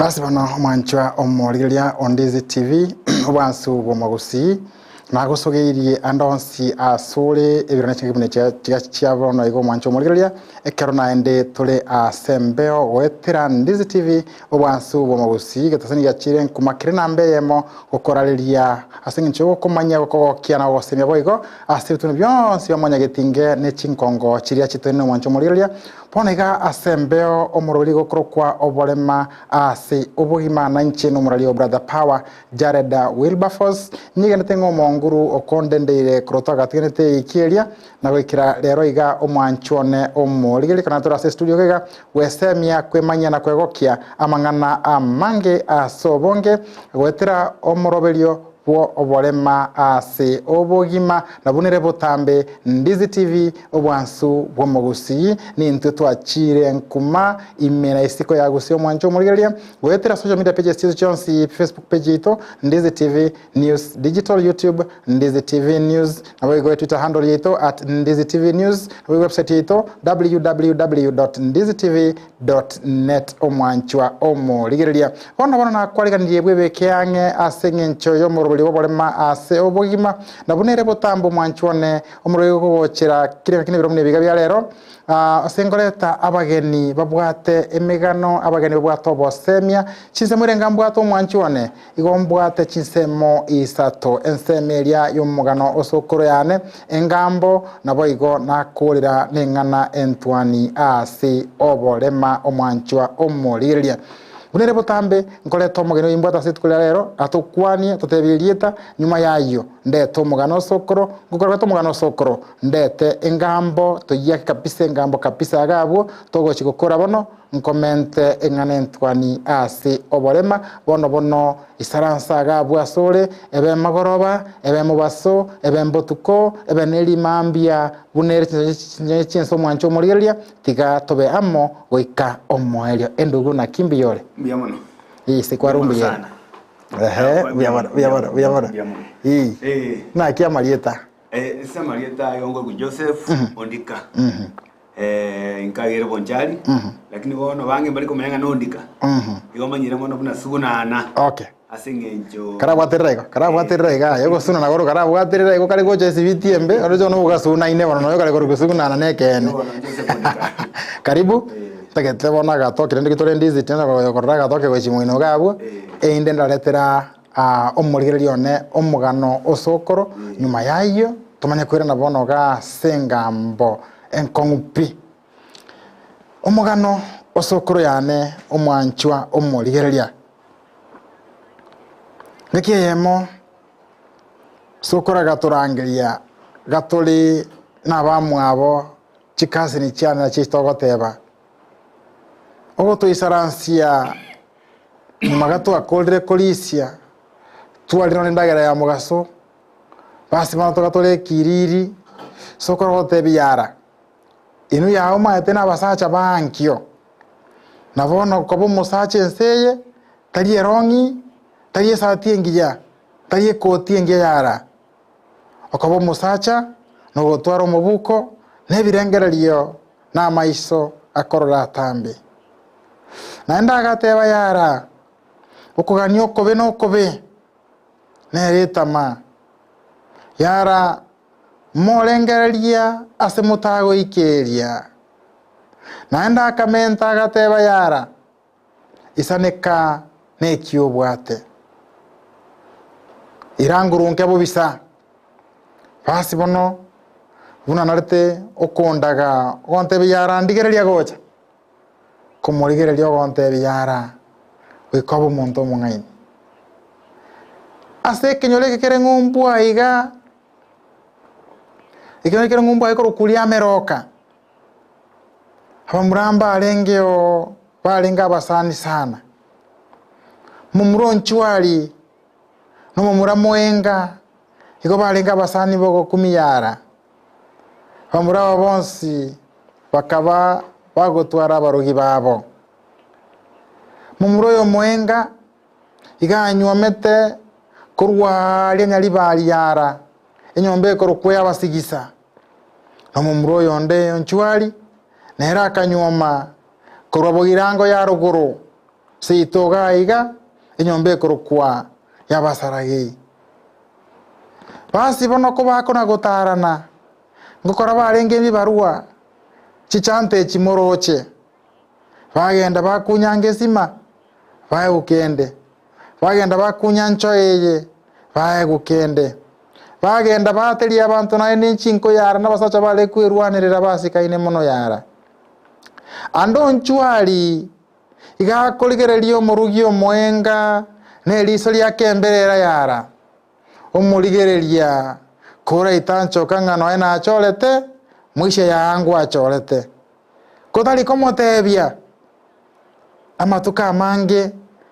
Basi bano mwanchwa omorigeria on Ndizi TV wansu bomagusi nagusogeiriye andonsi asure ebirone chingibune chia bono igo mwanchwa omorigeria ekero naende tole asembeo wetera Ndizi TV wansu bomagusi getasani gachire nkumakire nambe yemo gokorariria asingincho gokomanya gokogokia na gosemia boigo asitune byonsi bamanya getinge ne chinkongo chiria chitone mwanchwa omorigeria ponega asembeo omorori gokorokwa oborema ase obogima na nche no murali brother power Jared Wilberforce nyiganete ngomonguru okondendeire kurota gatinete ikiria na gwikira rero iga omwanchone omorigeri kana tora studio gega wesemia kwemanya na kwegokia amangana amange asobonge gwetera omoroberio bo oborema ase obogima na bunere botambe Ndizi TV obwansu bwomogusi ni ntutu achire nkuma imena isiko ya gusio mwancho murigeria gwetera social media pages tizo chonsi Facebook page ito Ndizi TV News digital YouTube Ndizi TV News na wewe Twitter handle ito @Ndizi TV News na website ito www.ndizitv.net omwanchwa omurigeria ona na kwariganirie bwebeke ange asengencho yo buli boborema ase obogima na bunere botambo mwanchone omurego gochera kire biromune biga bya rero asengoreta abageni babwate emigano abageni babwate obosemia chinse murenga mbwato mwanchone igombwate chinsemo isato ensemeria y'omugano osokoro yane engambo nabo igo nakurira nengana entwani ase oborema omwanchwa omorigeria bunere botambe nkoleto mugeno imbwata situkula rero atukwanie tutebirieta nyuma yayo ndeto mugano sokoro gukorwa mugano sokoro ndete engambo toyake kapisa engambo kapisa agabo togo chikokora bono nkomente enganentwani ase oborema bono isaransa agabo asore ebe magoroba ebe mubaso ebe mbotuko ebe neri mambia bunere chinso mwancho morigeria tiga tobe amo goika omoelio endugu na kimbiyore Biamono. Se kwarumbi ya. Biamara. Na kia Marieta. Esa Marieta yongo Joseph Ondika. Nkagere bonjari. Lakini bono bange bali kumenga nondika. Yomanyira mono buna sugunana. Okay. Asengenjo. Karabwaterega yego suna nagoro karabwaterega yego kale goche sibitiembe orojo no bugasuna ine bono no kale gorusugunana nekene. Karibu. Tegete bona gato kirende kitore Ndizi tena gokorra gato ke gochimwino gabo inde ndaretera omorigererio one omugano osokoro nyuma yayo tumanye kwira na bono ga sengambo enkongupi omugano osokoro yane omwanchwa omorigereria nekiyemo sokora gatorangeria gatoli nabamwabo chikasi ni cyana chitogoteba ogo tuisaransia magato akoldre kolisia tualino ndagera ya mugaso basi mano togatole kiriri sokoro tebiara inu ya oma etena basacha bankio navono kobo musache enseye tali erongi tali satiengia tali kotiengia yara okobo musacha no gotwaro mubuko nebirengererio na maiso akorora tambe naenda agateba yara ukuganio kobe no kobe neretama yara morengereria ase mutago ikeria naenda akamenta agateba yara isaneka nekio bwate irangurunke bubisa basi bono buna narete okondaga ontebe yara ndigereria gocha komorigereria gonte yara wikobo monto mungaini ase kenyole kere ngumbwa iga ikenole kere ngumbwa iko kulia meroka abamuramba alengeo balenga basani sana mumuronchwali no mumuramoenga iko balenga basani bogo kumiyara abamuraba bonsi bakaba bagotwara barugi babo mumuroyo mwenga iganyomete kurwali nyali baliyara enyombe korokwe basigisa no mumuroyo nde onchwali nera kanyoma korwabogirango ya ruguru Seitoga iga enyombe kurukwa yabasaragi. Basi bono ko bakona gutarana ngukora barenge bibarua chichante chimoroche bagenda bakunyange sima bagukende bagenda bakunyancho eye bagukende bagenda bateri abantu na enchinko yara nabasacha bale kwirwanirira basikaine muno yara ando nchwali iga koligererio murugio mwenga ne liso lya kemberera yara omurigereria kora itancho kangano ena acholete mwishe yangu acholete kodali komotebia amatuka mange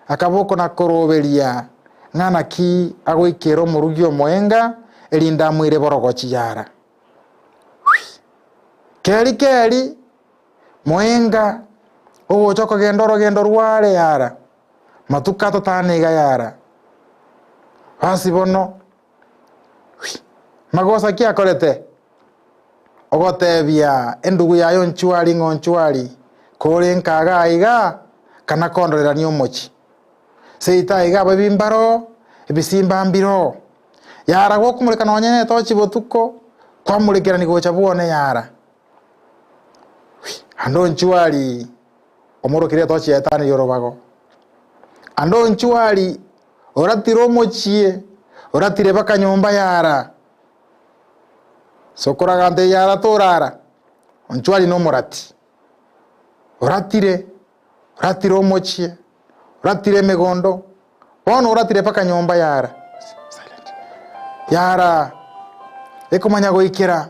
akaboko na koroberia ngana ki agoikero murugio mwenga elinda mwire borogochi yara keri mwenga ogochoko gendo rware yara matuka totaniga yara basi bono magosa kia korete ogotebia endugu yayo nchwali ngonchwali kore nkaga iga kana kondorera ni omochi seita iga babimbaro ebisimba mbiro yara gokumurika nonyene tochi botuko kwamurikira ni gocha buone yara ando nchwali omorokire tochi etani yorobago ando nchwali oratiro mochie oratire baka nyomba yara sokora gante yara torara onchwali no morati oratire omochie oratire megondo ono oratire paka nyomba yara yara ekomanya goikera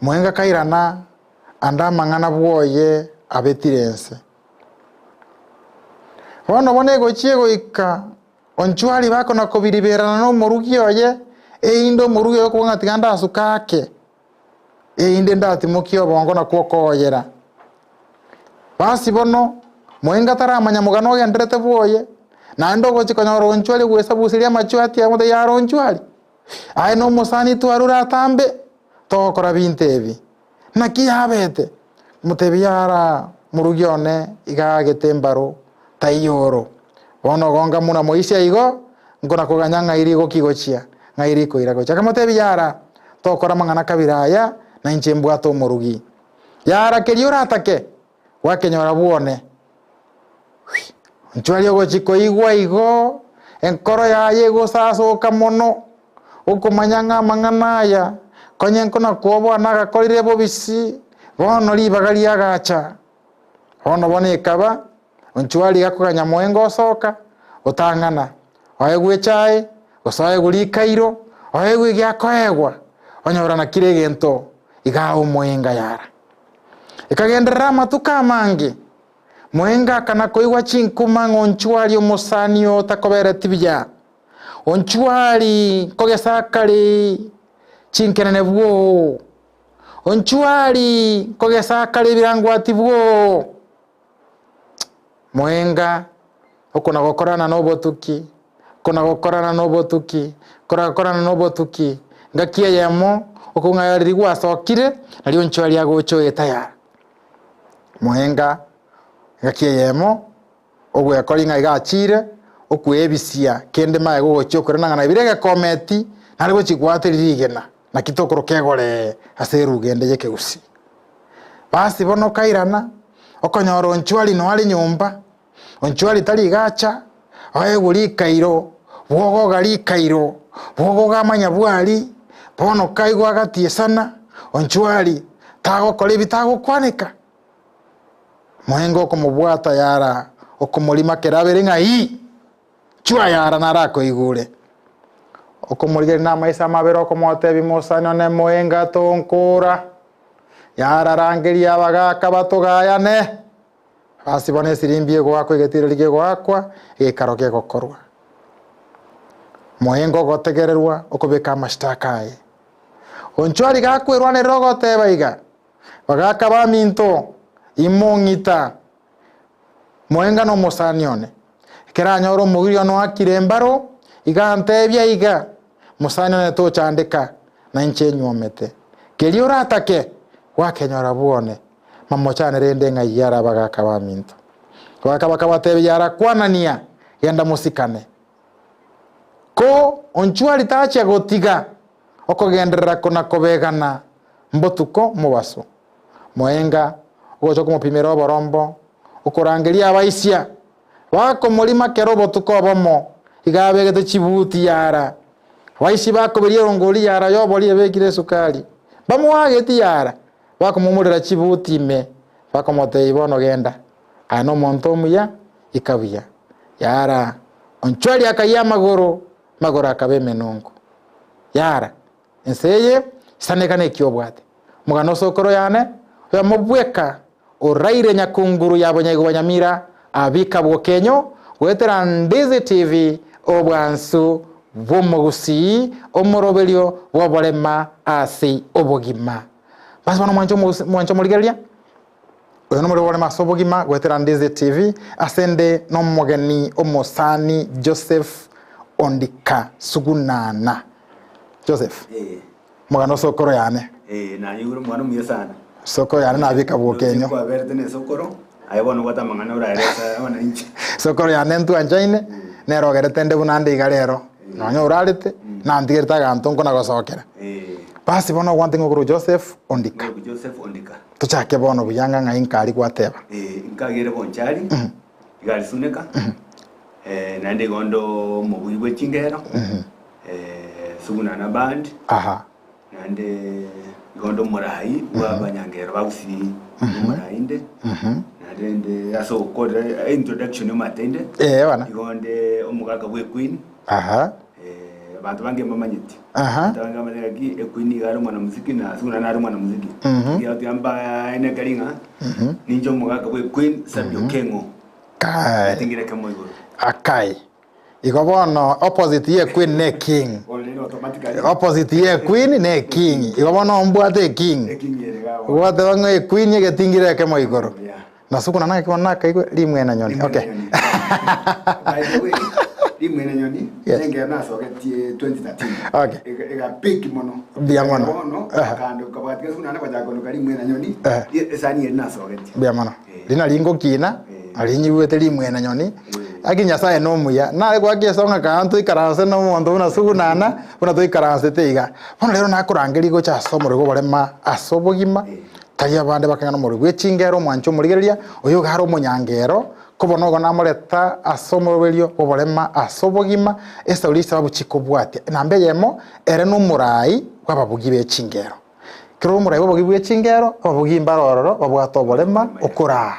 mwenga kairana anda mangana bwoye abetirense ono bone gochie goika onchwali bako na kobiriberana no morugio ye eindo morugio ko ngatiganda asukake einde ndati mukio bongo na kwokoyera basi bono mwenga taramanya mugano genderete bwoye na ndogo chikonyoro onchwali gwesabusiria machwati ya mode yaro onchwali ai no musani twarura tambe tokora bintebi naki habete mutebiara murugione igagete mbaro tayoro bono gonga muna moisia igo ngona kuganyanga irigo kigochia ngairi koira gocha kamotebi yara tokora mangana kabiraya na inchembwa to murugi yara keriora atake wakenyora buone nchwali gochiko igwa igo enkoro yaye gosaso kamono ukumanyanga manganaya konyenko na kuobo anaga kolire bobisi bono libagari agacha bono bone kaba nchwali gakuganya mwengo soka utangana oyegwe chai gosaye guri kairo oyegwe gyakoegwa onyora na kire gento igao mwenga yara ikagendera matuka mange mwenga kana koigwa chinkuma ngonchwali omosanio takobere tibya onchwali kogesakali chinkenene bwo onchwali kogesakali birangwa tibwo mwenga okona gokorana nobotuki kona gokorana nobotuki ngakie yemo okungayarigwa sokire ali onchwali agocho etaya mwenga ngakie yemo ogwe kolinga igachire okwebisia kende mae gocho korana na birege kometi nari gochigwatirigena na kitokoro kegore aseru gende yeke usi basi bono kairana okonyoro onchwali no ali nyumba onchwali tali gacha aye guri kairo bwogo gali kairo bwogo gamanya bwali bono kaigwa gatiesana onchwali tago kole bitago kwanika mwengo komubwata yara okomulima kerabere ngai chwa yara narako igure okomurigeri na maisa mabero komote bimosano ne mwenga tonkora yara rangeri abagaka batugayane basi bone sirimbie gwako igetirerige gwakwa igikaroke gokorwa mwengo gotegererwa okobeka mashtaka ye onchwari gakwirwa ne rogote baiga bagaka ba minto imongita mwenga no musanione kera nyoro mugirio no akirembaro igantebya iga musanione to chandika na inchenyomete keliora atake wakenyora buone mamochane rende ngayara bagaka ba minto kwa kabaka yara kwanania yenda musikane ko onchwari tacha gotiga okogenderera kona kobegana mbotuko mubaso moenga gocho kumupimira oborombo ukurangiria abaisia bako mulima kero botuko bomo igabegete chibuti yara waisi bako berierongori yara yobori ebekire sukari bamuageti yara bako mumurira chibuti me bako mote ibono genda ano monto muya ikabia yara onchwari akaya magoro akabe menongo yara enseye sanekane kiobwate mugano sokoro yane ya mobweka oraire nyakunguru yabonyego banyamira abika bwokenyo wetera Ndizi TV obwansu bwomugusi omoroberio bwoborema asi obogima basi bana mwancho muligeria oyo nomuri borema sobogima wetera Ndizi TV asende nomogeni omosani Joseph Ondika Sugunana Joseph mugano sokoro yane na yuro mwana mwiyo sana soko yane nabika bwokenyo kwa verte ne sokoro ayibona gwata mangana uraresa abana inchi sokoro yane ntu anjaine nerogerete nde bunande igarero nonyo urarite nandigirita gantonko nagosokera basi bono wanting nguru Joseph Ondika tuchake bono buyanga nga inkari kwateba inkagere bonchari igari suneka nande gondo mubuyibwe chingero Sugunana band nande gondo murai wabanyangero bagusiri murai inde nande aso kode introduction yomatende bana igonde omugaga we Queen abantu bange mamanyiti abantu bange Queen igaro mwana muziki na Sugunana ari mwana muziki yati amba ene garinga ninjo omugaga we Queen Sabio Kengo kai tingire kemo igoro akai igobono opposite ye Queen ne king opposite ye Queen ne king igobono mbwate king wate wange Queen ye tingire kemo igoro na Sugunana kibona kaigwe limwe na nyoni okay by the way limwe na nyoni nenge naso getie 2013 okay ega big mono bia mono kando kabati Sugunana kwa jago limwe na nyoni esani naso getie bia mono lina lingo kina alinyiwete limwe na nyoni akinya sae no muya na kwa kesonga kantu ikaranse no mondo una Sugunana una to ikaranse teiga bono lero nakurangeri go cha somo rego barema asobogima taya bande bakangana muri gwechingero mwancho murigeria oyo garo munyangero kobono go namureta asomoberio boborema asobogima esauri sababu chikobwate nambe yemo ere no murai kwababugi bechingero kero murai bobugi bechingero babugi mbarororo babwato borema okora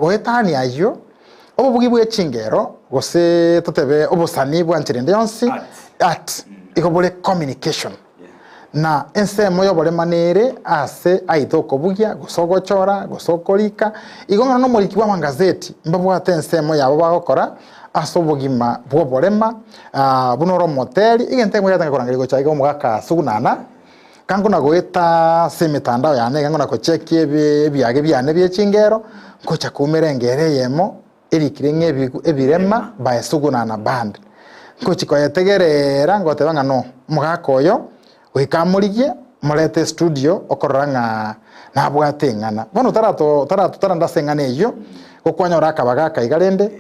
goetani ayo obubugi bwechingero gose totebe obosani bwanchirende yonsi at ikobole communication na ensemo yo borema nere ase aitoko bugia gosogochora gosokorika igongana no muriki wa magazeti mbabwate ensemo yabo bagokora asobogima bwo borema bunoro moteli igentemo yatanga korangiri gocha go mugaka Sugunana kango nagoeta semitandao yane kango nako check ebyage byane byechingero ngocha kumerengere yemo erikirenge ebirema by Sugunana band ngochi koyetegerera ngote banga no mugaka oyo wikamurigie murete studio okoranga nabwate ngana bono taranda sengana eyo gokwanya oraka bagaka igarende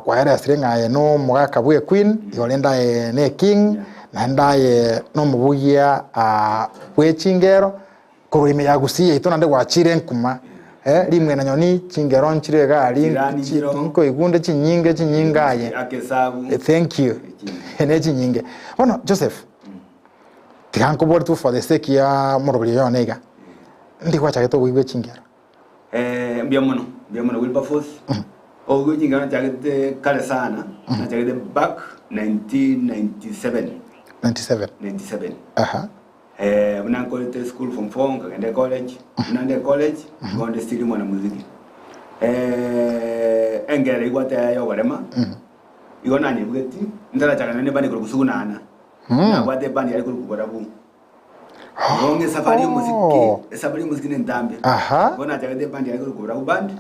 kwa era sirenga no mugaka bwe Queen igolenda ne king nandaye no mubugia bwe chingero kurime yagusiye itona nde gwachire nkuma limwe na nyoni chingero nchire gali nko igunde chinyingaye thank you ene chinyinge bono Joseph tikanko bortu for the sake ya morobili yonega ndi kwacha geto bwe chingero mbia mono Wilberforce ogo chingero chagete kale sana na chagete back 1997 una college school from Fonga and college gonde stili mwana muziki engere igwate yo barema igona ni bugeti ndara chakana ne bani ko Sugunana na gwate bani ari ko barabu Ngonge safari muziki, safari muziki nendambe. Bona jagade bandi yako kubura ubandi.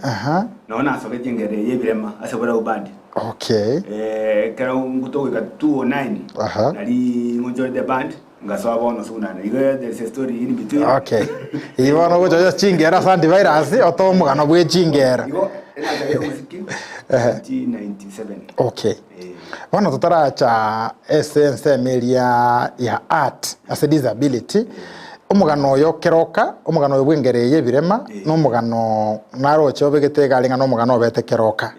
Naona soke jengere yebirema asabura ubandi. Okay. Kera nguto ka 209. Nali ngonjore the band ngaso abono sunana. There is a story in between. Okay. Ibono go jojo chingera sandi virus otomugano bwe chingera. Ina jagade muziki 1997. Okay. Wana tutaracha essence melia ya art as a disability. Omugano yo keroka, omugano yo bwengereye birema, no mugano naroche obegete galinga no mugano obete keroka.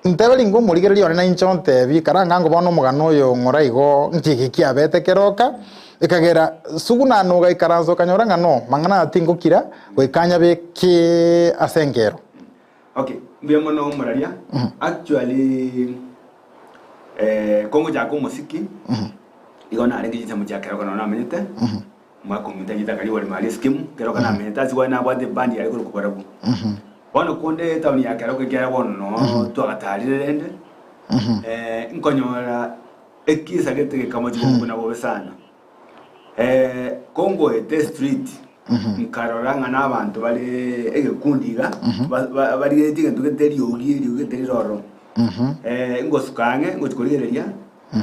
Ntebelingo muligererio na inchonte bi karanga ngo bono mugano yo ngoraigo ntikiki abete keroka. Ikagera suguna no ga ikaranzo kanyoranga no mangana atingukira wekanya beki asengero. Okay, mbiyemo no muraria. Actually Kongo jako musiki. Igona arengi jita mujakera kono na menete. Mwako mtajita kali wali mali skimu kero kana meneta zwa na bwade bandi yali kubarabu. Bono konde tawni ya kero kera bono to atalire rende. Nkonyora ekisa gete kama jibu na bobe sana. Kongo ete street. Nkaroranga n'abantu bali egekundiga bali etige ndugenteri yogi roro. Ngosukange ngotikolereria.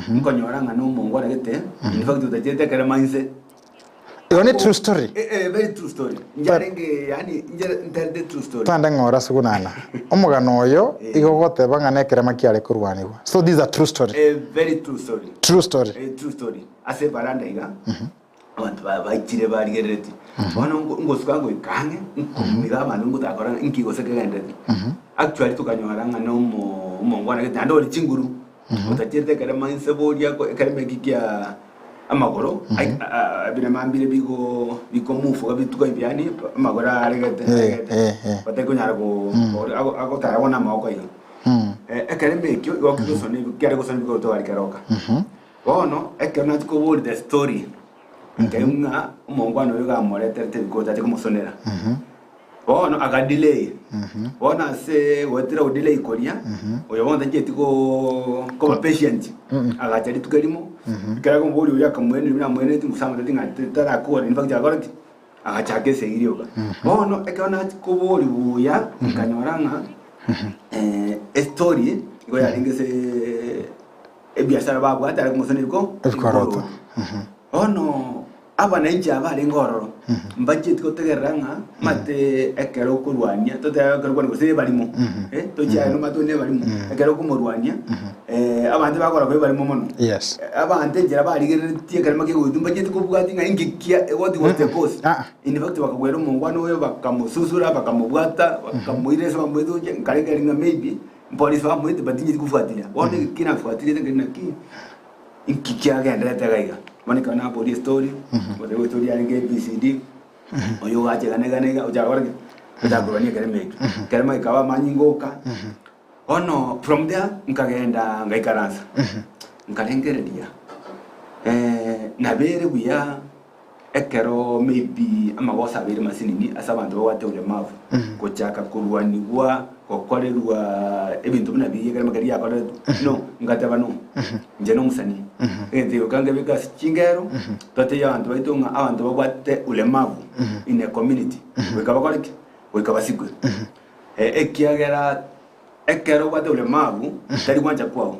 Nkonyoranga no mongwa gete. In fact utajete kera mindset. It's true story. Very true story. Njarenge yani njarte true story. Tanda ngora sugunana. Omugano oyo igogote bangane kerema kiale kurwanirwa. So these are true story. A very true story. True story. A true story. Ase baranda iga. Abantu bayitire barigereti. Bona ngosukango ikange nkumiga abantu ngutakora nkigose kegendete. Actually tukanyoranga no mongwana gete ando oli chinguru. Utajete kerema inseboria ko kerema kikia amagoro abina mambire biko mufu kabituka ibyani amagoro aregete bateko nyarako ako tarabona mako iyo ekereme kyo yokizo sone kere ko sone biko to ari karoka bono ekerna tiko word the story nkenga umongwano yo gamore tete biko tate ko musonera bono aga delay bona se wetira delay koria oyo bonda jetiko ko patient aga tari tukalimo kera ko mboli uya kamwene na mwene timusama tinga tara ko ni bakja gorati aga chake segirioka bono ekana ko boli uya kanyoranga story go ya ingese ebiashara babu atara ko musone ko ekorota bono abana inja bali ngororo mbajeti ko tegeranga mate ekero kurwanya to ta kurwanya ko se balimo to ja no matone balimo ekero ko murwanya abandi bakora ko balimo mono yes abandi jera bali gere tie kalma ke gudu mbajeti ko bwati nga ingikia what was the cause in fact bakagwero mungwano we bakamususura bakamubwata bakamuiresa bamwedo nkare nga maybe police bamwete badinyi kufuatilia wone kina fuatilia ngina ki ingikia gendera tagaiga Monica na body story, but the story are in BCD. Or you watch a nega, or Jagor, Jagorani Kermake. Kermake, our Maningoka. Oh no, from there, Nkagenda, Gaikaras. Nkalengeria. Nabere, we are Ekero, maybe Amagosa, very Massini, as a man to what the mouth. Kochaka Kurwani, Kokorua, even to Nabi, Magaria, no, Gatavano, Genomsani. Enti ukanga because chingero tote ya antu baitunga abantu babate ulemavu in a community wekabakoriki wekabasikwe ekiagera ekero bate ulemavu tari kwanja kwao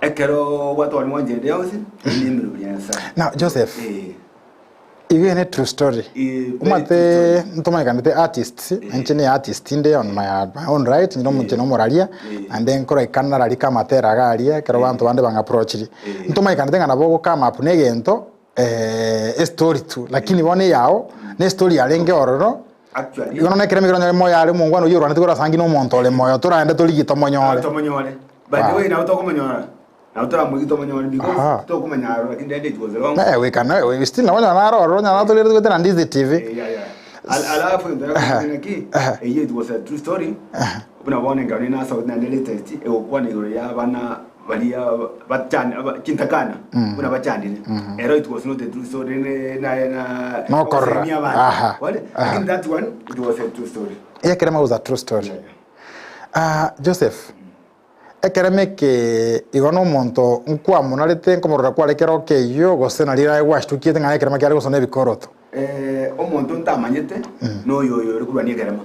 ekero watu walimwanje deosi ni mrubiansa. Now Joseph, even a true story. Umate ntoma kanete artists enchine artist inde on my own right no mutino moralia and then kora ikana ralika matera galia kero bantu bande banga approach ntoma kanete ngana bogo kama up negento story tu lakini bone yao ne story alenge ororo actually yono ne kere migro moya ale mungwano yoro ntikora sangi no montole moyo turande tuligito monyole by the way na utokomonyora na utora mwigito monyole because to kumanyaro lakini dede it was wrong we can we still na wana na to lero gutana ndizi TV alafu ndio ki it was a true story kuna bone ngani na sauti na latest kwa ni ya bana balia batani kintakana kuna bachandi ero it was not a true story na no corra lakini that one it was a true story yeah kama was a true story Joseph ekeremeke igono monto nkwa munalete nkomorora kwa lekero ke yo gosena lira washtukie ngane kerema kyale gosona ebikoroto omonto ntamanyete no yoyo uri kurwani ekerema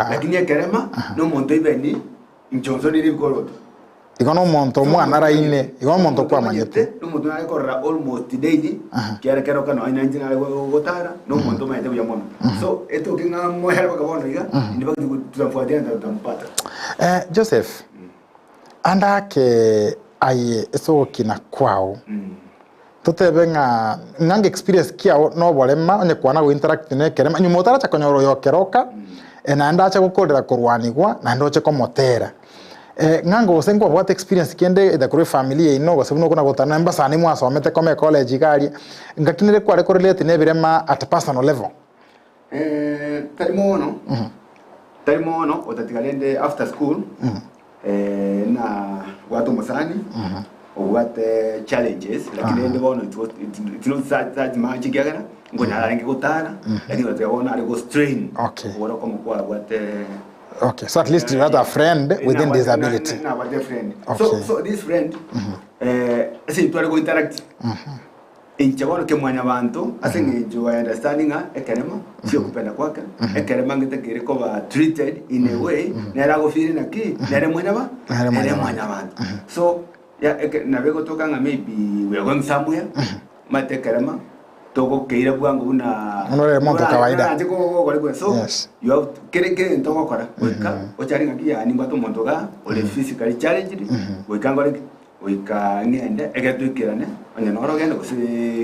lakini ekerema no monto ibeni nchonzo niri bikoroto igono monto mwana raine igono monto kwa manyete no monto na korra almost daily kyale kero kana ina njina gotara no monto mayete buya mono so eto kinga moya bakabono iga ndiba tutafuatia tutampata Joseph anda ke aye eso kina kwao tutebe ngange experience kiao no bolema onye kwana go interact ne kerema nyumotara cha konyoro yo keroka na nda cha gukorera kurwanigwa na ndo cha komotera ngango usengwa what experience kende da kuri family ino go sebuno kuna gotana mbasa ni mwaso amete kome college gari ngakinire kware korelete ne birema at personal level talimono otatikalende after school na watu musani what challenges lakini ndio bono it's not that much gagana ngona rangi gutana lakini wataona ali go strain wala kama kwa what okay, so at least you had a friend within disability. No, but a friend. Okay. So this friend si tu algo interact inchabono ke mwanya bantu asinge jo understanding ekerema sio kupenda kwake ekerema ngitekere ko ba treated in a way na rago feel na ki na mwanya bantu so ya na bego toka nga maybe we are going somewhere mate kerema toko keira bwangu una unole monto kawaida ndiko ko so you have kere ntoko kora weka ochari nga kia ni mbato monto ga ole physically challenged weka ngore wika ngende egetukirane onye noro gende ko se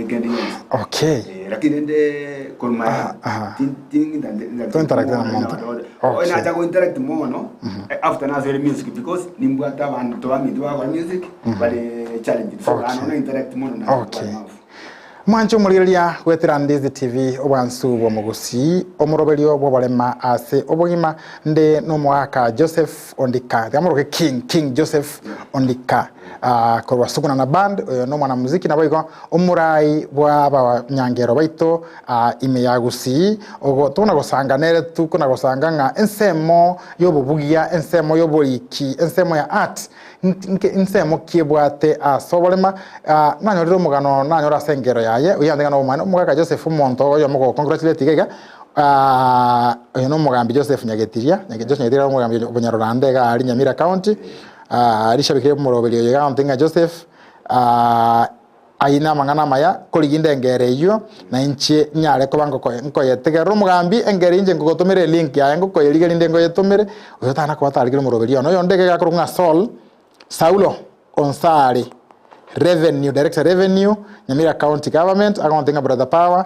gende okay lakini nde kolma ting to interact na monto okay na jago interact mono after na zero music because nimbwata bantu to bami dwa music bale challenge so ana interact mono na okay mwancho muliria gwetira Ndizi TV obwansu bwo mugusi omuroberio bwo balema ase obogima nde no mwaka Joseph Ondika yamuroke King Joseph Ondika korwa sukuna na band no mwana muziki nabo iko omurai bwa ba nyangero baito ime yagusi ogo tuna gosanganere tukuna gosanga nga ensemo yobubugia ensemo yoboliki ensemo ya art nsemo kiebwate asobolema nanyoriro mugano nanyora sengero yaye uyandega no mwana mugaka Joseph Monto oyo mugo congratulate gega oyo no mugambi Joseph Nyagetiria Nyagetiria mugambi Bunyarurande ga ali Nyamira County rishabikire muroberi oyo ga ntinga Joseph aina mangana maya koliginde engere iyo na inchi nyare ko bango ko yetegero mugambi engere inje ngogotomere link ya ngo ko yeligerinde ngo yetomere oyo tana ko atarigire muroberi ono yo ndege ga kurunga Saulo Onsari Revenue Director Revenue Nyamira County Government akontenga brother power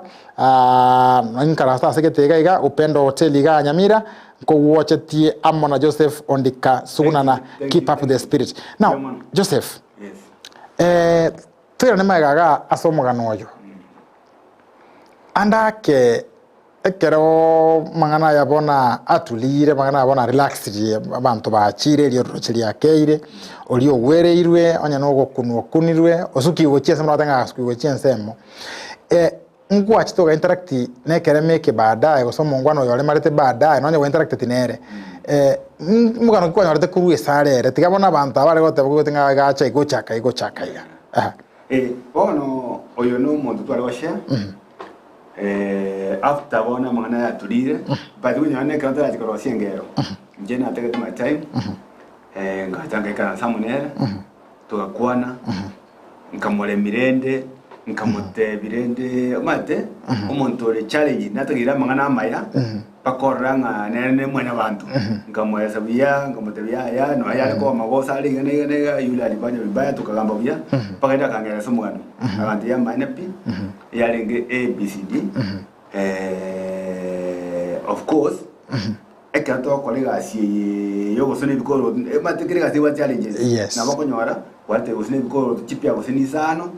nkarasta seketega iga upendo hotel iga Nyamira ko watcheti amona Joseph Ondika sunana keep up the spirit now Joseph yes tira ne magaga asomugano oyo andake ekero mangana yabona atulire mangana yabona relaxed abantu bachire lyo rochiri akeire olio wereirwe onya no gokunirwe osuki gochia semra tanga asku gochia nsemo ngwa chitoga interact ne kereme ke baadaye gosoma ngwano yole marete baadaye nonya interact tinere mugano kwa nyarete kuruwe sare tigabona abantu abare gote gotenga gacha igochaka ya bono oyo no muntu twali washare after bona mwana ya tulire but we nyane kanta ati ko siengero nje na take my time ngatanga kana samunera tukakwana nkamole mirende nkamote birende mate umuntu le challenge natagira mangana maya pakoranga nene mwana bantu nkamoya sabia nkamote bya no aya ko magosa ali ngene yule alibanya bibaya tukagamba bya pakaenda kangera somwana abantu ya manapi yalenge ABCD of course ekato kolega asiye yo gosone bikoro mate kirega siwa challenges na bakonyora wate gosone bikoro chipya goseni sano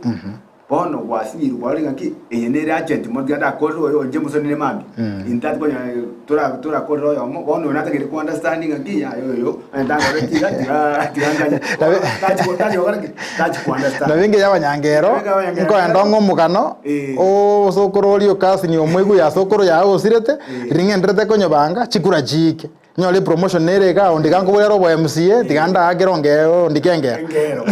bono wasiri kwalinga ki enere agent mo gada kolo yo nje musonene mambi intat konya tura kolo yo bono natakiri ku understanding ki ya yo ndanga retira tiranganya tachi ku understand na binge yabanyangero ngo ndongo mugano o sokoro lyo kasi ni omwegu ya sokoro ya osirete ringendrete konyo banga chikura jike nyole promotion nereka ondikango bolero bo MCA tiganda agero ndikenge ngero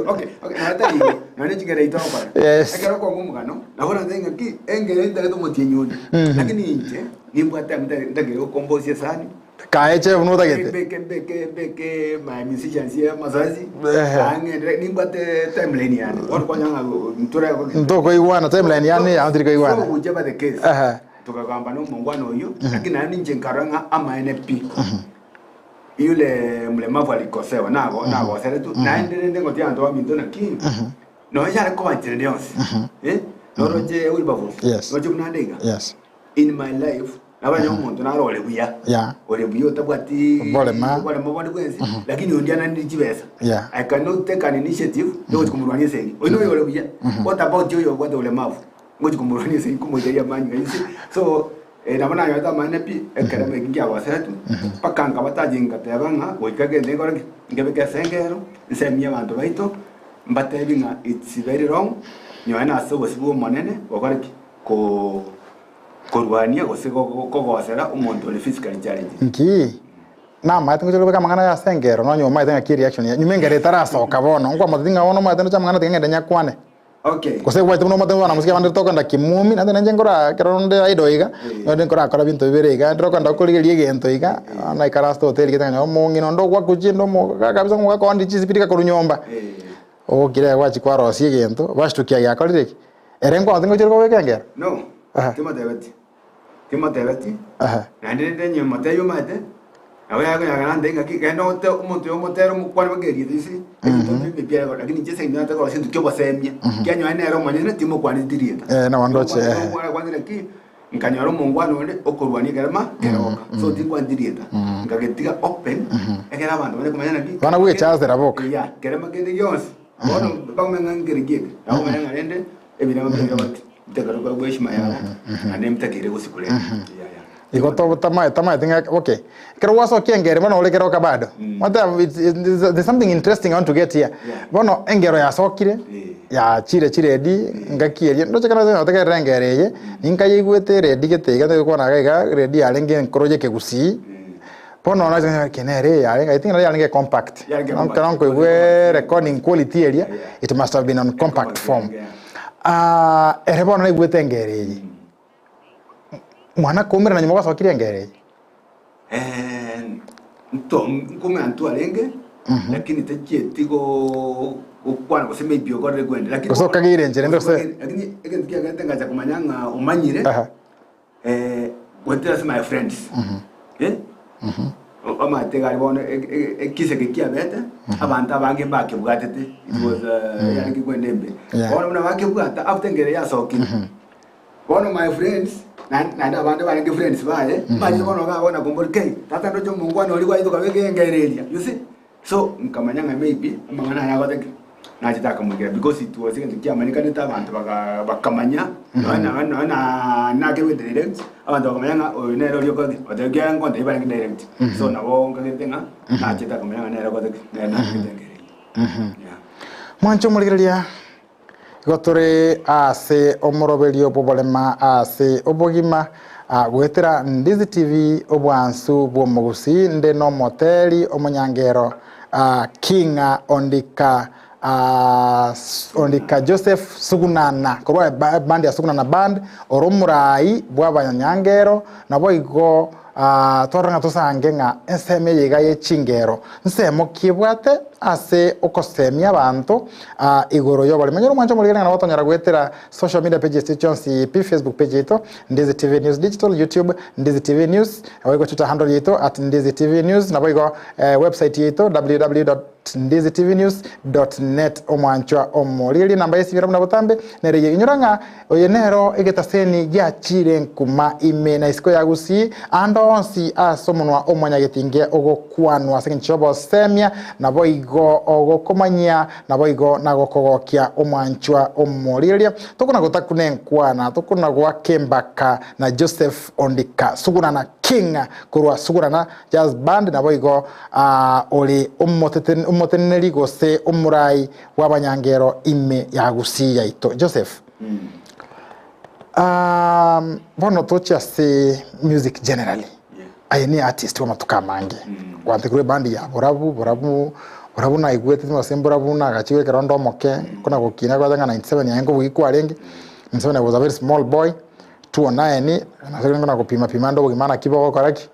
okay natali nane chingere itopa ekero kwa ngumugano nabona ndenga ki engere ndaleto motinyoni lakini nje nimbwata ndagero kombosie sani kaeche unoda gete beke my musicians here mazazi ange nimbwate timeline yani kwa nyanga ntura kwa ndoko iwana timeline yani andriko iwana so ujaba the case tukagamba no mungwano uyu lakini nani nje nkaranga ama NP yule mlemavu alikosewa nago sere tu naende ngotia ndo minto na king no ya ko anteriors no roje ulbavu roje kunandega in my life nabanya umuntu naro olebuya olebuya tabwati bolema bodi kwenzi lakini ondiana ndijibesa I cannot take an initiative yo kumurwania sengi oino yo olebuya what about you what olemavu ngoji kumurwania sengi kumoja manya so nabona yo tama nepi ekere ngia wasetu pakanga batajinga tebanga goikagende ngora ngebeke sengero nsemye abantu baito mbatebinga it's very wrong nyoana so sibu monene wakoriki ko kurwania gosera umuntu le physical challenge nki na mate ngojolo beka mangana ya sengero no nyoma itenga ki reaction ya nyumengere tarasoka bono ngwa matinga wono mate no chamangana tingende nyakwane okay kose wete no mate wana musika bandito kanda kimumi na nje ngora keronde aidoiga no ngora akora bintu bibiriga ndiro kanda kurigerie gento iga na ikarasto hotel kitanga nyomo ngino ndo kwa kuchindo mo kabisa ngwa kwa ndi chisipirika kurunyomba o kire wachi kwa rosie gento bashtukia yakorire erengo atingo chirko wekengero no Timo Tebeti. Nande nyuma tayo mate. Awe yaga yaga ndenga ki kendo te umuntu yo motero mukwana bageri disi. Ebitombe bibya lakini jese ngata ko sintu kyo basemye. Kyanyo ane ero manyene timo kwani dirieta. Na wandoche. Kwani ki nkanyaro mungwano onde okorwani garama keroka. So tingwa dirieta. Ngagetiga open. Ekera abantu bane kumanyana ki. Bana we Charles Raboka. Ya, kerama kende yos. Bono bangmenga ngirigege. Awo manyanga rende ebirama bya bati. Tekaro kwa gweshima yao anemtakire gusikule iko to tama tinga okay kero waso kengere bono ole kero kabado there's something interesting I want to get here bono engero ya sokire ya chire di ngakierie ndo chakana no tekere ngereye ninka yigwete ready getega te kona ga ready alenge nkoroje kegusi bono na kenere ya I think ya alenge compact nko igwe recording quality area it must have been on compact form erebono igwete ngereye mwana komera na nyuma gasokire ngereye nkume antu alenge lakini tigo ukwana kuseme ibyo gore gwende lakini kusoka gire njere ndo se lakini ekendikia gatenga cha kumanyanga umanyire wetera my friends ama tegari bono ekise kekia bete abantu abange bake bwatete it was yani kwendembe bono mna bake bwata after ngere ya soki bono my friends na abantu bange friends baye baje bono ga bona kumbulke tata ndojo mungwana oli kwa ito kabege ngereria you see so nkamanyanga maybe amangana ya goteke nachitaka mugira because it was again kiamanika neta abantu bakamanya na ke with direct abantu bakamanya nero lyo kodi otegya ngonde ibana direct so nabo ngagetenga nachitaka manya nero kodi na kitengere mwancho muligeria gotore ase omoroberio bobolema ase obogima gwetera Ndizi TV obwansu bwomugusi nde no moteli omonyangero Kinga ondika Joseph Sugunana korwa band ya Sugunana band oromurai bwabanyangero nabo igo toranga tosange nga enseme yiga yechingero nsemo kibwate ase okosemia abantu igoro yo bali manyoro mwancho muligana na watonyara gwetera social media pages stations Facebook page ito Ndizi TV News Digital, YouTube Ndizi TV News, awego Twitter handle ito @Ndizi TV News, na boigo website ito www.ndizitvnews.net omwancho omolili namba yesibira muna botambe nereye inyuranga oyenero egetaseni gya chire nkuma ime na isiko yagusi ando onsi asomonwa omwanya getinge ogokwanwa sekinchobo semia na boigo ogokomanya na boigo nagokogokia omwanchwa omolili tokuna gotakune nkwana tokuna gwa Kembaka na Joseph Ondika Sugunana Kinga kurwa Sugunana Jazz Band na boigo oli omoteneri gose omurai wabanyangero ime yagusi yaito Joseph bono tocha se music generally ni artist wa matuka mangi wante kure bandi ya borabu na igwete timo semburabu na gachiwe kerondo moke kuna gukina kwa thanga 97 yango bugikwa rengi 97 was a very small boy 209 ni na sasa ngona kupima ndo bugimana kiboko koraki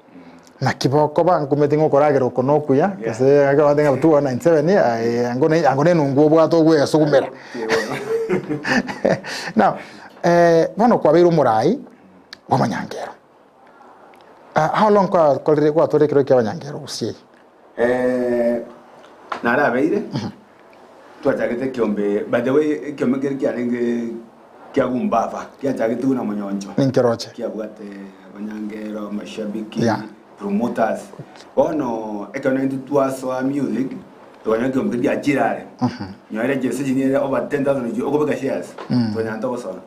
na kiboko ba ngumetingo korage rokono kuya kase aga wadenga 297 ni angone nungu bwa to gwe sukumera now bono kwa biru murai wa manyangero how long kwa tore kiro kya manyangero usie nara beire twachagete kiombe by the way kiombe kya renge kya gumbava kya chagete una monyonjo ninkeroche kya bwate manyangero mashabiki promoters bono economic tuaso music tonya kiombe kya jirare nyoere jese jinere over 10,000 okobeka shares tonya ntoko sona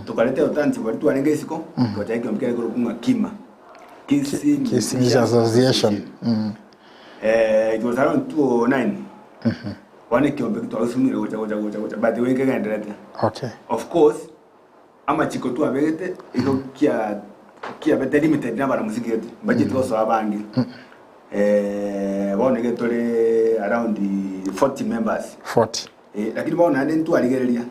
tukalete utanzi bali tuarenge siko tocha kiombe kya kunga kima Kissing Association. It was around 2009. One kiombe tuasumire gocha but we can get okay. Of course ama chiko tu abegete iko kia bete limited na bara muziki yetu budget was abangi bone getole around 40 members 40 lakini bone nende tu aligereria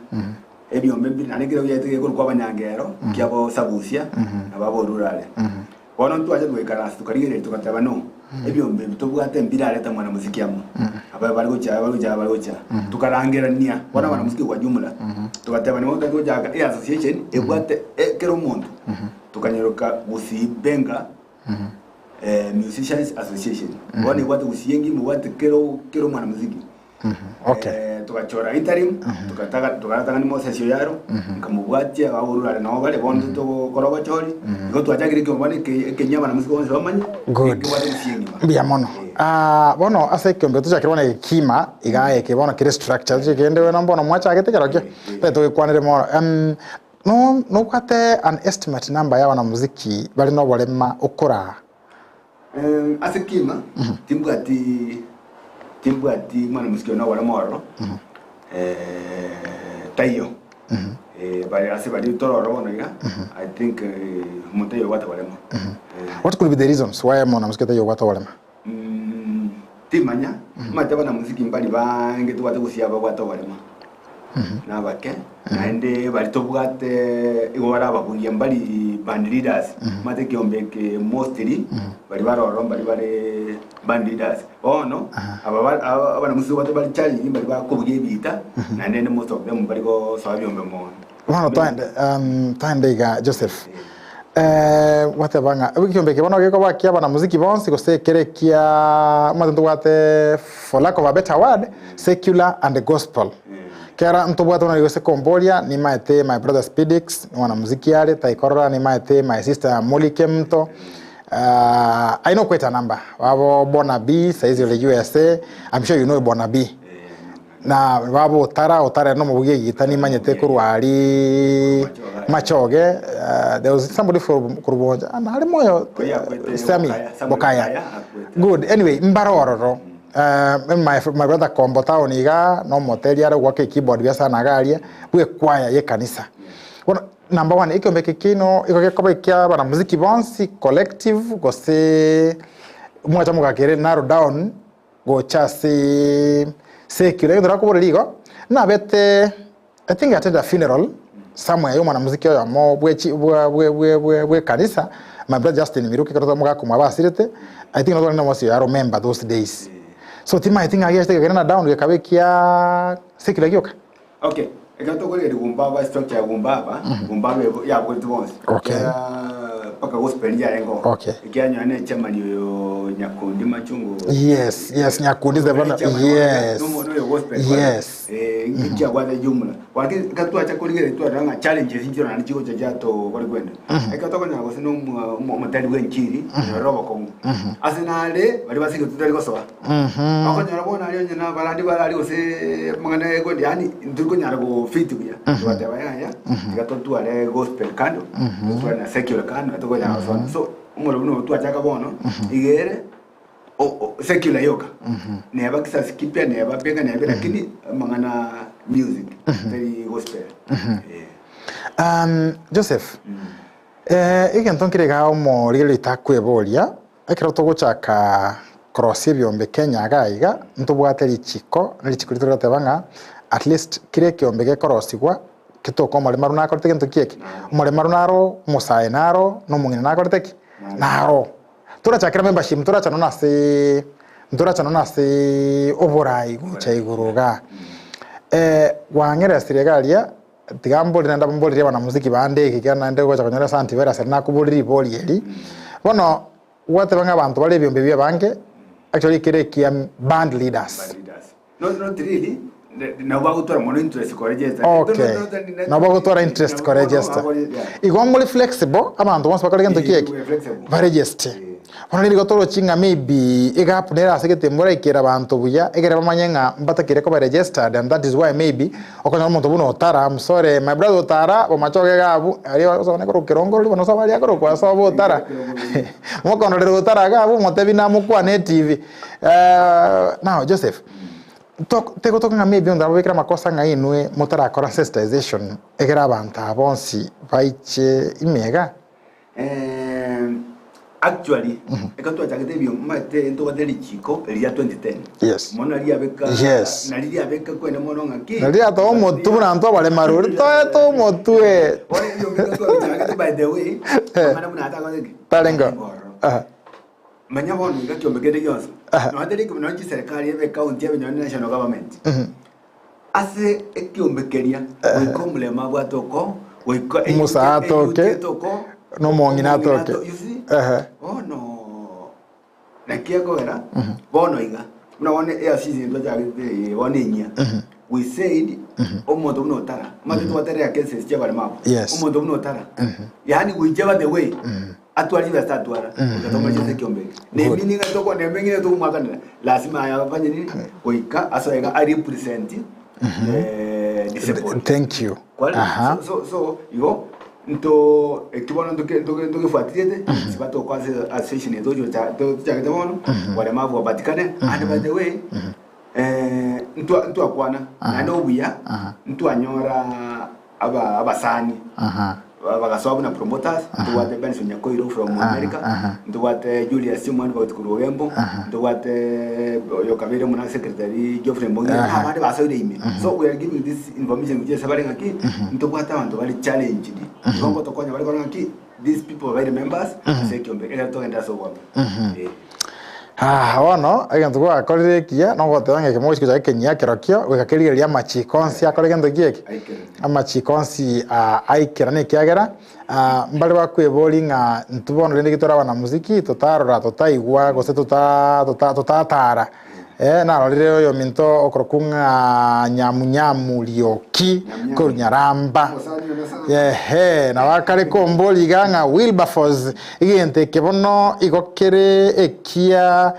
ebyo membi nanegere yete ko kwa banyangero kiabo sabusia ababo rurale bono tu aje gwekara tukarigere tukataba no ebyo membi tubwate mbira leta mwana muziki amu aba bali gocha tukarangerania bona mwana muziki kwa jumla tukataba ni moto goja association ebwate kero muntu tukanyeroka gusibenga musicians association bona ebwate gusiyengi mu bwate kero mwana muziki okay tukachora interim tukataka ni mosesio yaro nkamubwatia abahurura na bale bondo to koroba chori ngo twajagire ko bone ke nyama na musiko bonzo bamanye good bia mono bono ase kiombe tuchakirona kima igaye ke bono kire structure chikende we nambono mwacha agetekero ke beto kwanire mo no kwate an estimate number ya wana muziki bali no bolema ukora ase kima timbwati mwana muziki no wala moro tayo bali ase bali tororo bona ya I think mutayo wata wala mo what could be the reasons why mwana muziki tayo wata wala timanya mate bana muziki mbali bange tu wata kusiaba wata wala mo na bake naende bali tobwate igora abakundia mbali band leaders mate kiombe ke mostly bali baroro bali band leaders no abana musu watu bali chali bali bakubuye bita naende most of them bali go sabiombe mo tandega Joseph watebanga kiombe ke bono ke kwa kia bana muziki bonsi ko sekerekia mate wate for lack of a better word secular and the gospel kera mtobwata na yose kombolia ni maete my brother Spidix wana muziki yale taikorora ni maete my sister Molike mto I know quite a number wabo Bona B saizi le USA I'm sure you know Bona B na wabo otara no mubuye yitani manyete kurwali machoge there was somebody for kurubonja and ali moyo Sami Bokaya good anyway mbarororo my brother Kombo town iga no moteli ara gwake keyboard bya sana garia bwe kwaya ye kanisa number 1 ikiombe kino ikokekoba kya bana muziki bonsi collective go se mwacha mugakere narrow down go chasi secular ndora ko ligo na bete I think at a funeral somewhere yo mwana muziki yo mo bwe kanisa my brother Justin Miruki kato mugakumwa basirete I think no was you remember those days so tima I think I yesterday gena down yakabekia secular yoka okay ekato ko le gumbaba structure ya gumbaba ya bwetu bonse okay paka gospel ya engo okay ikianya ne chamani yo nyakundi machungu yes nyakundi the bana yes no gospel yes ikia gwada jumla wake katu acha kuligere tu aranga challenges injo na chiko cha jato kwali kwenda ekato ko nyako sino mutali wenchiri robo ko asinale bali basike tutali ko soa akonyora bona ali nyana balandi balali ose mangane ko yani ndiko nyara ko fit kuya wate baya ekato tu ale gospel kando tu na secular kando to ko nyako so umolo buno tu acha ka bono igere secular yoga neba kisa skipia neba pega neba lakini mangana music very gospel Joseph ikenton kirega mo rili takweboria ekero togochaka krosie byombe Kenya gaiga ntubwate lichiko litugotebanga at least kire kiombe gekorosigwa kitoko omorema runa akorete gento kieke omorema runa aro omosae naro nomong'ina nakorete ki naro turachakera membership turachana nase oborai gocha iguru ga wang'eresire garia tigambolire ndambolire bana muziki bande kigana nde gocha konyora santi vera serna kuboliri boli eri bono watebanga abantu bale byombe bya bange actually kire kia band leaders not really na bagutora mono interest ko register okay na bagutora interest ko register igomuli flexible abantu bonse bakore gento kieke ba register ono ni gotoro chinga maybe igap nera segete mura ikera abantu buya egere bamanyenga mbatakire ko ba registered and that is why maybe okonya omuntu buno otara I'm sorry my brother otara bomachoge gabu ari osone ko kirongoro bono sabali akoro kwa sabo otara mokono lero otara gabu motebi na mukwa ne TV now Joseph tego toka maybe onda wekera makosa nga inwe motara akora sensitization egera abantu abonsi baiche imega actually ekato achagete bio mate ento deli chico elia 2010 yes mona lia beka yes nalia beka kwena mono ngaki nalia to motu na ntwa bale maruri to motu ore yo beka to achagete by the way mana muna ata ngaki talengo manya bono ngaki ombegede yonso no adeli ko no chi serikali ebe county ebe national government ase ekiombekeria wiko mulema bwatoko wiko musa atoke no mong'ina atoke oh no nakiego era bono iga una one air season ndo jagite one nya we said omondo no tara mate to watere cases che bale mapo omondo no tara yani we jeva the way atwali basta atwara ngatoma jese kiombe ne mini ngatoko ne mengine to mwaka lazima yafanye nini oika aso ega I represent thank you so yo nto ekibono ntoke fuatiriete sibato kwa association yetu cha kitabono wale mavu wapatikane and by the way ntu akwana na ndo buya ntu anyora abasani bagasoba na promoters ntu wate Benson Nyakoiro from America ntu wate Julius Simon from Kurugembo ntu wate Yokabere muna secretary Geoffrey Mbongi abandi basoire ime so we are giving this information which is about ngaki ntu wate abantu bali challenge di bongo tokonya bali ngaki these people are members say kiombe era to enda so wabo ono agento kwa akorire kia no gote wange kemo chiko chake nya kirokio wekakiriria machikonsi akore gento kieke amachikonsi aikera ne kiagera mbali bakweboli nga ntubono rende gitora bana muziki totarora totaigwa gose totatara na rorire yo minto okrokunga nyamunyamu lioki ko nyaramba na wakare komboli ganga Wilberforce igente kebono igokere ekia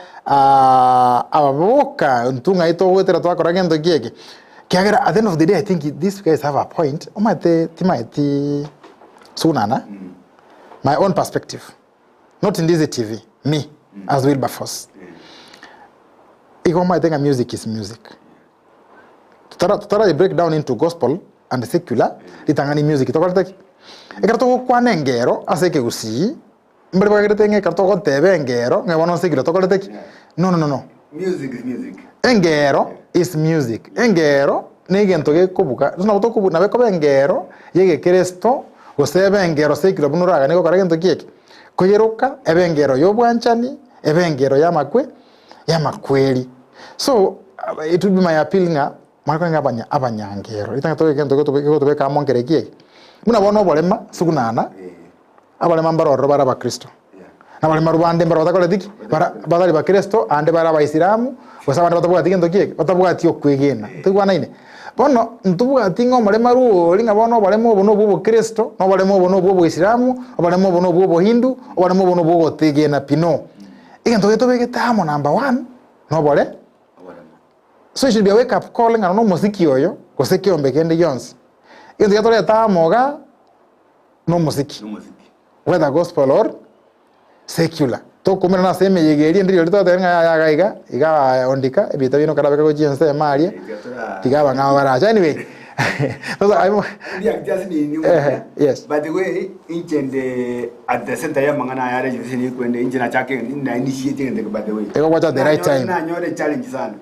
ababoka ntunga ito wetera twakora gendo kieke kiagera at the end of the day I think these guys have a point omate timaiti sunana my own perspective not in this TV me as Wilberforce igomaitenga music is music tutara break down into gospel and secular litangani music tokorteki ekarto kwa nengero aseke gusi mbere bagerete ekarto go tebe ngero ngebono secular tokorteki no music is music engero is music engero negento gekubuka no tokubu na beko bengero yege Kristo gosebe engero secular bunuraga nego karagento kieke koyeruka ebengero yobwanchani ebengero yamakwe yamakweli so it would be my appeal nga mariko nga abanyangero itanga toke gento to beka mongere kieke muna bono bolema sukunana abalema mbaroro bara ba Kristo abalema rubande mbaro takole diki badali ba Kristo ande bara ba Islamu basabana batabwa digendo kieke batabwa tio kwegena tukwana ine bono ntubwa tingo malema ruo linga bono balemo bono bubo Kristo no balemo bono bubo Islamu balemo bono bubo Hindu balemo bono bubo tegena pino igento to beke tamo number 1 no bole so it should be a wake up calling no muziki oyo koseki ombekende Jones igento yatore tamoga no muziki whether gospel or secular to kumena na seme yegeri ndiri to tenga ya iga ondika ebita bino karabeka ko jinse maria tigaba ngaba bara anyway Sasa aimo just ni yes. By the way, injende at the center ya mangana ya registration ni kwende injena chake na initiating ndeke by the way. Ego wacha the right time. Na nyore challenge sana.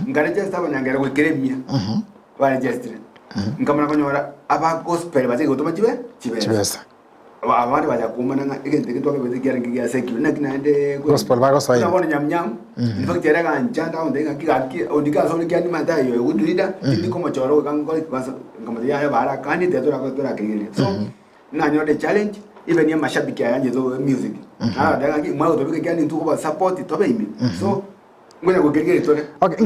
Ngaregister banyangera ko keremia. Wa register. Nkamana konyora aba gospel baze gotoma chibesa. Abandi baja kumana nga igende kitwa ke bigira ngiya secure na kinande gospel ba gospel. Na bona nyamnyam. In fact era ga njanda onde ngaki ondika so ngani manda yo good leader ndi ko mochoro ga ngoli kwasa ngamadi ya bara kandi de tora kigire. So na nyore challenge even ya mashabiki yanje zo music. Na daga ki mwa to bike kandi ntuko ba support to be imi. So ngoja kugirigire tole. Okay,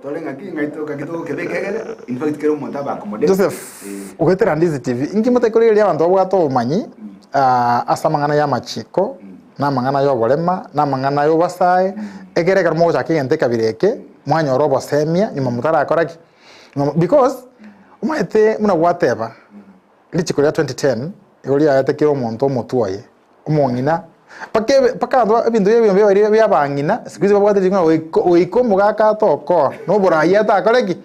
tole ngaki ngaito kakito kebekegere. In fact kero monta ba accommodate. Joseph, ugetera Ndizi TV. Ingi mutekoreria abantu abwato umanyi asa mangana ya machiko na mangana yo bolema na mangana yo basae egereka moja kigente kabireke mwanya orobo semia nyuma mutara akoraki. Because umaite muna gwateba lichikoria 2010 igori ayatekiro omonto omutuaye omongina paka ndo ebintu yebyo byabangina sikuzi babwate ngo oiko mugaka toko no boraya ta koreki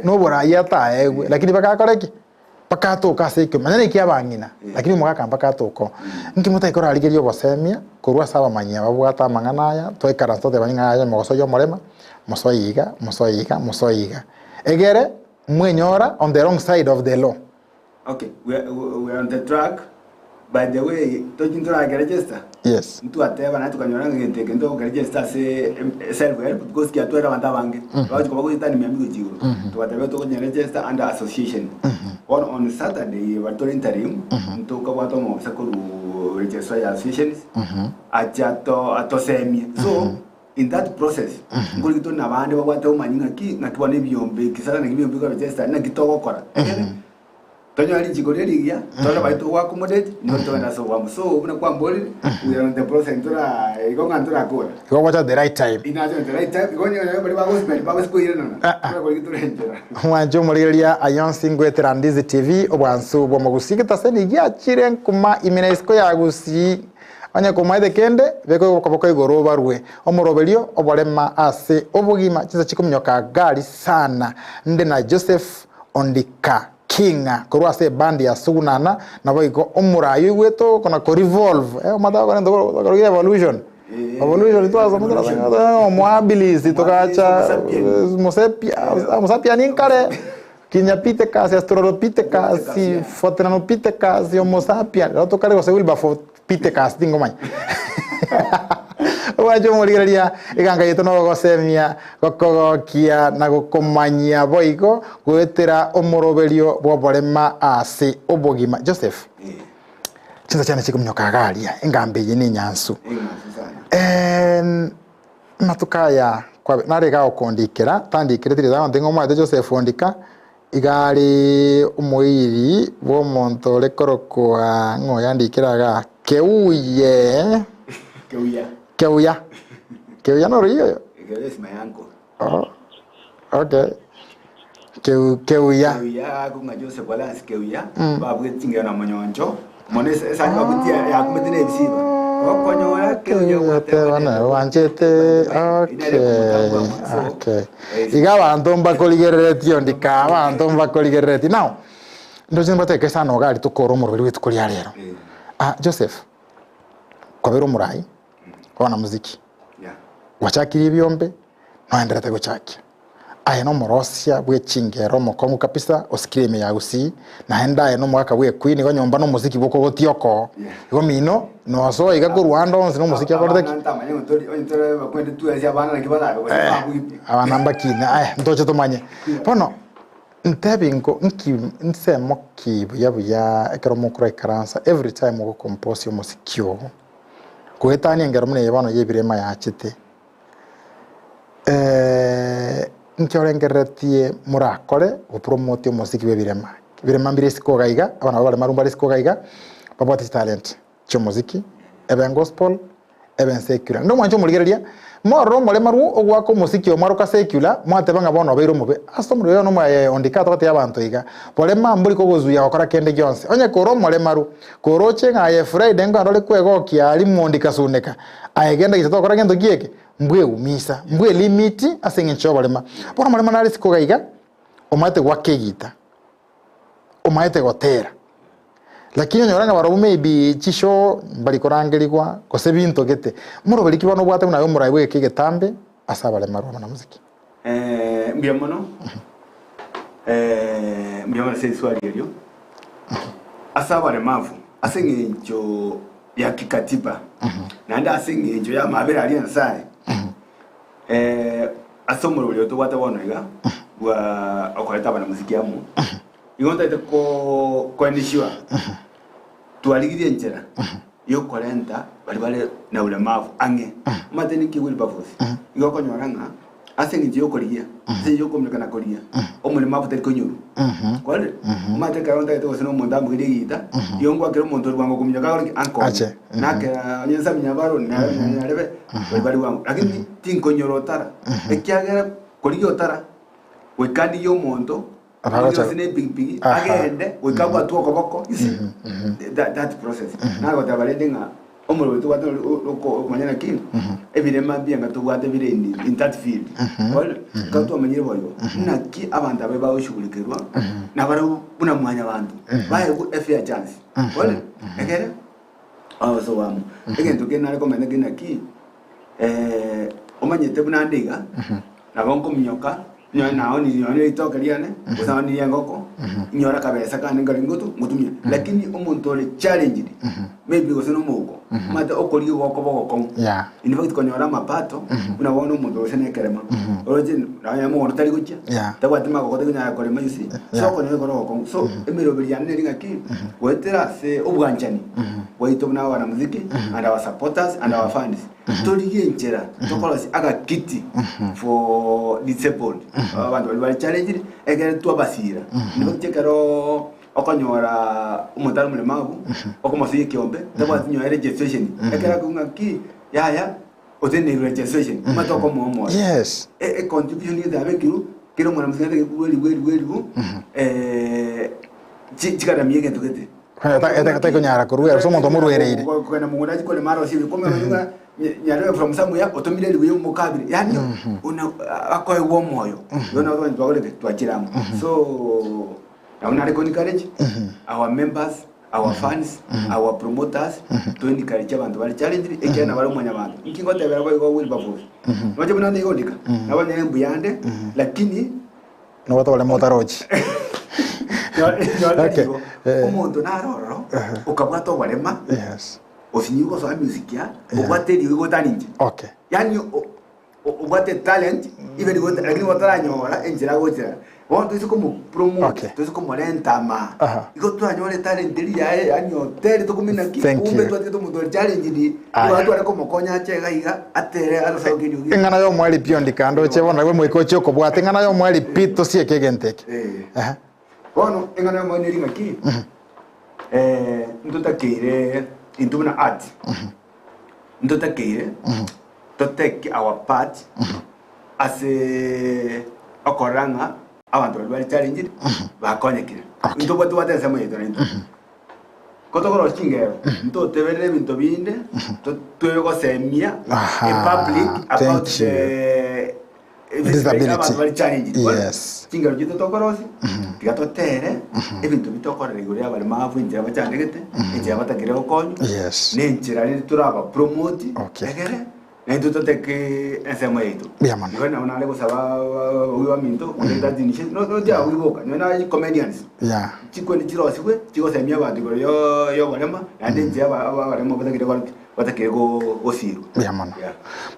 no boraya ta egwe lakini paka koreki paka to kaseke manene kyabangina lakini mugaka paka toko nki mutai kora aligerio bosemia kurwa saba manyia babwata mangana ya to ikaranto de banyanga ya mogoso yo morema mosoyiga egere mwenyora on the wrong side of the law. Okay, we are on the track. By the way, talking to our register. Yes. Mtu ateba na tukanyora ngente kendo register se self help because kia twera banda bange. Baje kubago itani miambi kujigo. Tukatebe to kwenye register under association. On Saturday batole interim mtu kwa watu mo sekuru register ya associations. Ato semi. So in that process ngoli to na bande babwate umanyinga ki nakibone byombe kisara nakibiyombe ko register na kitoko kora. Tonyo ali jigoreri ya tola baito wa accommodate no to na so wa so una kwa mboli we are on the process tora igonga tora kora go watch the right time ina the right time igonyo bali bagos ko irena na ko gitura njera mwanjo muriria ayonsi ngwetera Ndizi TV obwansu bwo mugusigita seni gya chiren kuma imenesko ya gusi anya kumaide kende beko kokoko igoro barwe omoroberio obolema ase obugima kiza chikumnyoka gali sana nde na Joseph Ondika Kinga kurwa se bandi ya sugunana na boiko omurayo igweto kona ko revolve mata ko ndo ko evolution itwaza mudara mobility tokacha mosepia ninkare kinyapithecus australopithecus fotenopithecus homo sapiens tokare ko se wilba pithecus dingomai wajo murigeria iganga yeto no gosemia gokogokia na gokomanyia boigo gwetera omoroberio bwoborema ase obogima. Joseph chinza cyane kikumnyoka galia ingambe yini nyansu matukaya kwa narega okondikera tandikire tiri za ndengo mwa Joseph Ondika igari umuiri bo monto lekoroko ngoyandikiraga keuye Keuya no río. Keuya es my uncle. Oh, okay. Keuya. Keuya kunga Joseph Wallace Keuya. Babu ketinga na manyonjo. Mone sasa babuti ya kumetene bisiba. Okonyo ya Keuya wana wanjete. Okay. Igawa antomba koligereti Ondika, antomba koligereti. Now, ndoje mbate kesa no gali tukoro murubiri witukuri rero. Joseph. Kwa bero murai. Kwa muziki wachakiri byombe no enderete guchakia aye no morosia bwe chingero mokomu kabisa oskirime ya usi na enda no mwaka bwe queen go nyomba no muziki boko gotioko go mino no so iga ku Rwanda onse no muziki akorete abana mbakina ndoche tomanye pono ntebingo nsemo buya ekero mukura ikaransa every time go compose muziki yo kuhetani ngero mune yabano yebirema yachite nkyorengeretie murakore upromote muziki webirema mbire siko gaiga abana bale marumba siko gaiga babati talent cyo muziki eben gospel eben secular ndo mwanjo muligereria moro mole maru ogwako muziki omaruka secular mwatebanga bono beiro mube asomro yo no mwa Ondika tokate abantu iga bole mambuli ko gozuya okora kende gyonse onye koro mole maru koroche ngaye Friday ngo andole kwego kiali Ondika suneka ayegenda gito okora gendo gieke mbwe umisa mbwe limiti asengencho bole ma bono mole manali siko gaiga omate gwakegita umaite gotera lakini nyoranga baro maybe chisho bali korangeligwa kose bintu gete muro bali kibano bwate na yo muraiwe kigetambe asaba le marwa na muziki mbiamono mbiamono se swali elio asaba le mavu asengejo ya kikatiba nanda asengejo ya mabera ali nsai asomoro lyo to bwate bono iga wa okoleta bana muziki amu igonta ite ko nishiwa tualigirie njera yo kolenta bali na ulemavu ange mateni ki wili bavuzi igoko nyoranga asengi yo koligia se yo komleka na kolia omulemavu teri konyuru kwale mate ka onda ite oseno mondamu gidita yongo akero montor wango kumnya ka anko nake nyensa minyabaro na lebe bali wango lakini tin konyorotara ekiagera kolia otara wekandi yo monto Sine big agende we kabwa tu okoboko you see that process na go tabalenga omolo tu wato ko manyana kin evidema bien ga tu wate bire in that field all ka tu manyere boyo na ki abanda be ba oshugulikerwa na baro buna mwanya bantu bae ku fair chance all egere so wam egento kenale komenda kina ki omanyete buna ndiga na bonko minyoka nao ni nyone itoka liane usama ni yangoko nyora kabesa kandi ngalingoto mutumye lakini omuntu ole challenge maybe goseno muko mata okoli woko boko in fact konyora mapato unabona umuntu osene kerema oroje na mo ortali gucha tabati mako kote nya kole mayusi so konyo ko so emiro biliane ringa ki wetera se obwanchani waito na wana muziki and our supporters and our fans toliye njera tokolos aga kiti for disabled abantu bali challenge egere tu abasira nokekero okonyora umutaro mulemavu okomasiye kiombe tabati nyo registration egera kunga ki ya otene registration matoko momo yes contribution ida bekiru kero mwana muziki weli chikara miege tokete eta konyara kuruera so monto muruereire kana munguraji kole maro sibi kome nyunga nyalewe from somewhere otomile liwe mukabiri yani una akoe wo moyo yona ro ntwagole twachiramu so na reko encourage our members our fans our promoters to encourage abantu bali challenge ekena bali mwanya abantu inkingo tebera ko will bavuzi noje bunane yodika nabanye mbuyande lakini no batole motarochi okay umuntu naroro ukabwato barema yes osinyuko so music ya ubwate digo taninje okay yani ubwate talent even go lakini wataranyora enjira gotira wonto isi como promote to isi como lentama iko tu anyore talent ili ya yani hotel to kumina ki umbe to mudo challenge di watu wale como konya chega iga atere alo gidi ngana yo mwali piondi kando chebona we mwiko choko bwate ngana yo mwali pito sie kegenteke bueno ngana yo mwali ringa ki ntuta kire intuna art ntuta kire to take our part as a okoranga abantu bali challenge bakonyekira nto batu batesa moyito nto kotokoro chingero nto tebere bintu binde to twego semia in public about disability bali challenge yes chingero jito tokorosi gato tere ebintu bitokorere gure bali mavu injira bachandegete injira batakire okonyo yes nenjira ni turaba promote egere nento toteke ensema yetu niona unale kusaba uwa minto unenda dinishe no dia uiboka niona comedians chiko ni chiro siwe chiko semia abantu yo barema ande nje barema batakire go osiru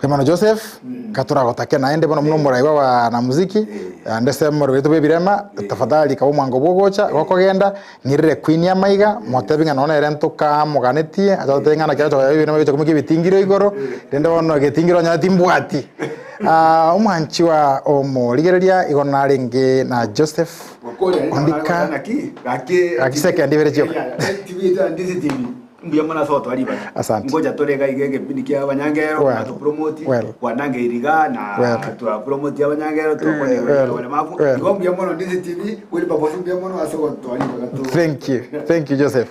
Mano Joseph katura gotake naende bono muno muraiwa wa na muziki ande semoro betu bebirema tafadhali ka umwango bogocha gokogenda nirire Queen ya maiga motebinga nona erento ka muganetie azotenga na kyacho ya bino bicho kumiki bitingiro igoro rende bono getingiro nya timbwati umwanchi wa omoligereria igona ringi na Joseph ondika akiseke ndivere chiko mbia mwana soto aliba ngoja tolega igege pindikia abanyangero atu promote wanange iriga na tu promote abanyangero to kone wale mafu ngombe mwana ndizi TV wili babo mbia mwana asogo to aliba thank you Joseph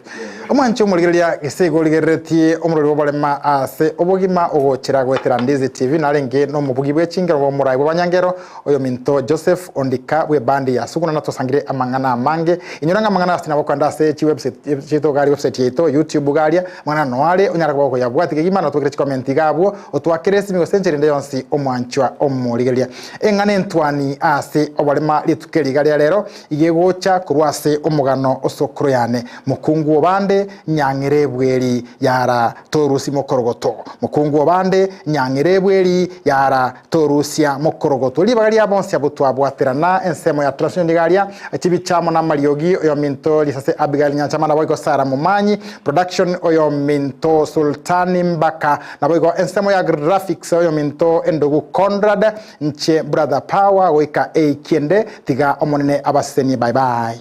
Omwancho muligeria gisego ligeretie omuriro bolema ase obogima ogochira gwetera Ndizi TV narenge no mubugi bwechingero bo murai bwanyangero oyo minto Joseph Ondika bwe bandi ya suguna natosangire amangana mange inyoranga amangana asina bokwanda ase chi website chito gari website yeto YouTube garia mwana noale onyara boko ya bwati kigima no tokire comment gabwo otwakire simi century ndeyonsi omwanchwa omuligeria engane ntwani ase obolema litukeri garia lero igegocha kurwase omugano osokro yane mukungu obande nyangire bweri yara torusi mokorogoto mukungu obande nyangire bweri yara torusia mokorogoto libagaria bonse abutwa bwaterana ensemo ya tradition garia chibichamo na mariogi oyo minto lisase Abigail Nyanchama na boygo Sara Mumanyi production oyo minto Sultani Mbaka na boygo ensemo ya graphics oyo minto Endogu Conrad nche brother power weka kiende tiga omonene abaseni bye bye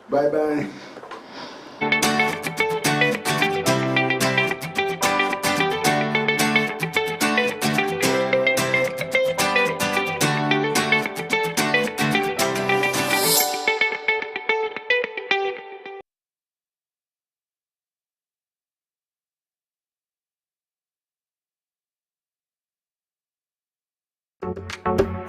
bye bye. Thank you.